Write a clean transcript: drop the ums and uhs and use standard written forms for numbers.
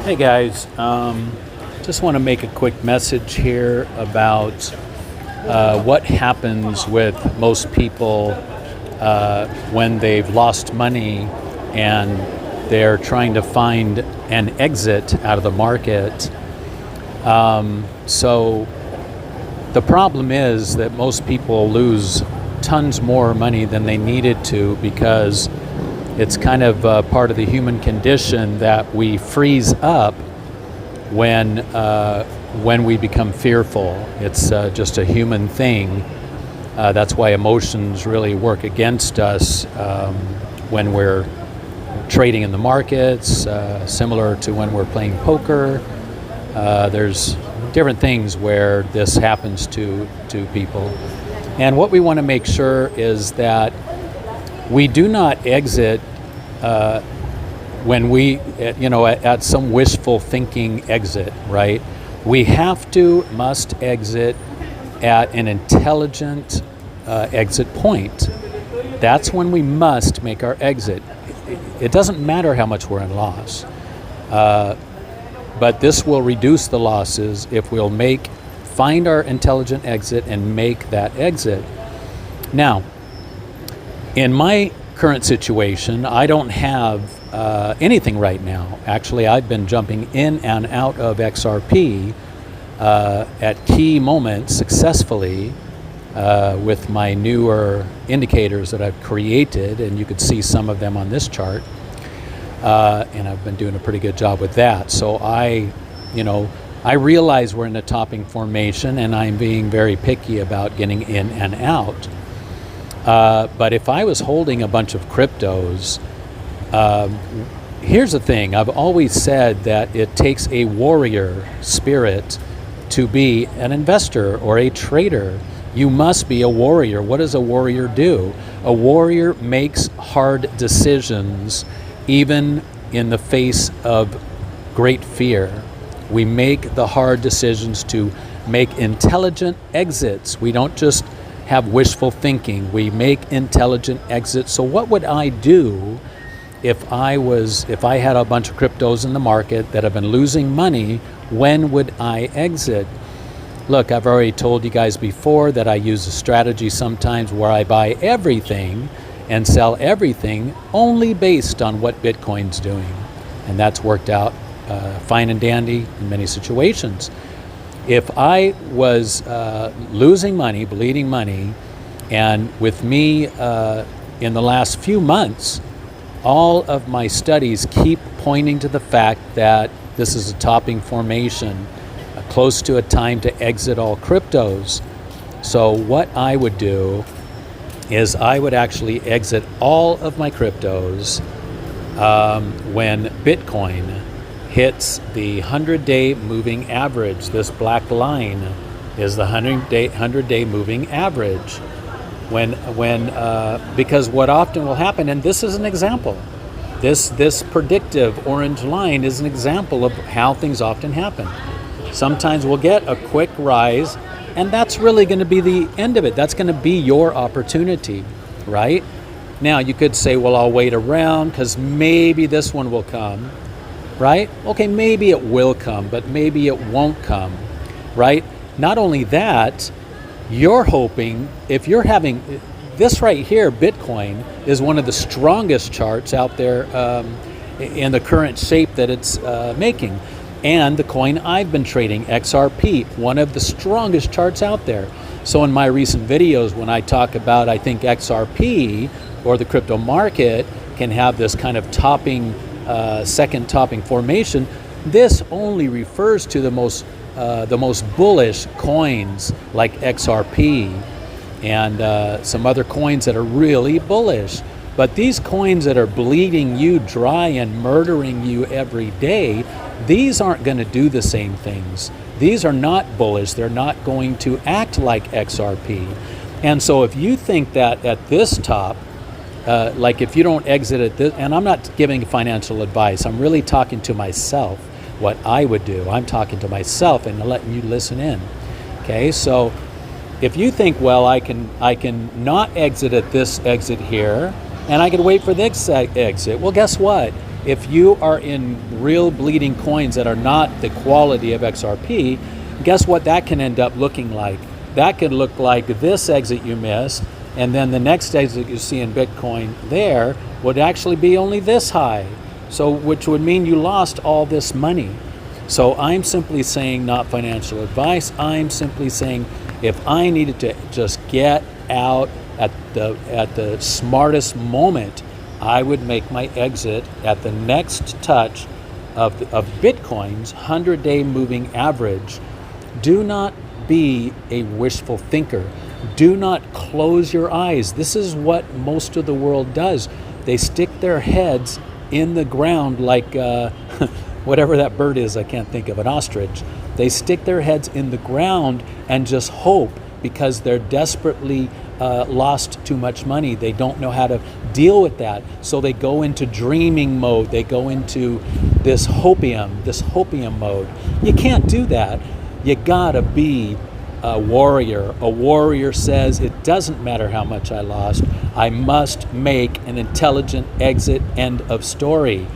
Hey guys, just want to make a quick message here about what happens with most people when they've lost money and they're trying to find an exit out of the market. So the problem is that most people lose tons more money than they needed to because it's kind of part of the human condition that we freeze up when we become fearful. It's just a human thing. That's why emotions really work against us when we're trading in the markets, similar to when we're playing poker. There's different things where this happens to people. And what we want to make sure is that we do not exit when we, at some wishful thinking exit, right? We must exit at an intelligent exit point. That's when we must make our exit. It doesn't matter how much we're in loss, but this will reduce the losses if we'll find our intelligent exit and make that exit. Now, in my current situation, I don't have anything right now. Actually, I've been jumping in and out of XRP at key moments successfully with my newer indicators that I've created, and you could see some of them on this chart. And I've been doing a pretty good job with that. So I realize we're in a topping formation, and I'm being very picky about getting in and out. But if I was holding a bunch of cryptos, here's the thing. I've always said that it takes a warrior spirit to be an investor or a trader. You must be a warrior. What does a warrior do? A warrior makes hard decisions even in the face of great fear. We make the hard decisions to make intelligent exits. We don't just have wishful thinking. We make intelligent exits. So what would I do if I had a bunch of cryptos in the market that have been losing money? When would I exit? Look, I've already told you guys before that I use a strategy sometimes where I buy everything and sell everything only based on what Bitcoin's doing. And that's worked out fine and dandy in many situations. If I was losing money, bleeding money, and with me in the last few months, all of my studies keep pointing to the fact that this is a topping formation, close to a time to exit all cryptos. So what I would do is I would actually exit all of my cryptos when Bitcoin hits the 100-day moving average. This black line is the 100-day moving average. Because what often will happen, and this is an example, this predictive orange line is an example of how things often happen. Sometimes we'll get a quick rise, and that's really going to be the end of it. That's going to be your opportunity, right? Now, you could say, well, I'll wait around because maybe this one will come, right? Okay, maybe it will come, but maybe it won't come, right? Not only that, you're hoping, if you're having this right here, Bitcoin is one of the strongest charts out there in the current shape that it's making. And the coin I've been trading, XRP, one of the strongest charts out there. So in my recent videos, when I talk about, I think XRP or the crypto market can have this kind of topping, second topping formation, this only refers to the most bullish coins like XRP and some other coins that are really bullish. But these coins that are bleeding you dry and murdering you every day, these aren't going to do the same things. These are not bullish. They're not going to act like XRP. And so if you think that at this top, like if you don't exit at this, and I'm not giving financial advice, I'm really talking to myself, what I would do. I'm talking to myself and letting you listen in. Okay, so if you think, well, I can not exit at this exit here, and I can wait for the next exit, well, guess what? If you are in real bleeding coins that are not the quality of XRP, guess what that can end up looking like? That could look like this exit you missed, and then the next exit you see in Bitcoin there would actually be only this high. So, which would mean you lost all this money. So I'm simply saying, not financial advice, I'm simply saying if I needed to just get out at the smartest moment, I would make my exit at the next touch of Bitcoin's 100-day moving average. Do not be a wishful thinker. Do not close your eyes. This is what most of the world does. They stick their heads in the ground like whatever that bird is, I can't think of, an ostrich. They stick their heads in the ground and just hope, because they're desperately lost too much money. They don't know how to deal with that. So they go into dreaming mode. They go into this hopium mode. You can't do that. You gotta be a warrior. A warrior says, it doesn't matter how much I lost. I must make an intelligent exit, end of story.